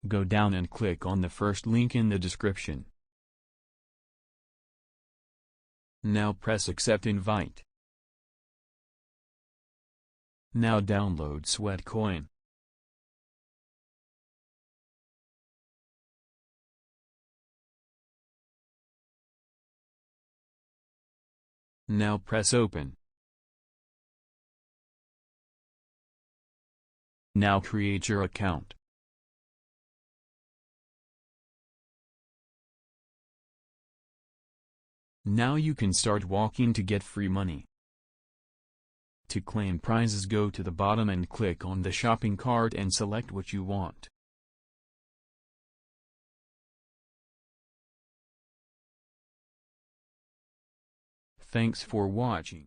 Go down and click on the first link in the description. Now press accept invite. Now download Sweatcoin. Now press open. Now create your account. Now you can start walking to get free money. To claim prizes, go to the bottom and click on the shopping cart and select what you want. Thanks for watching.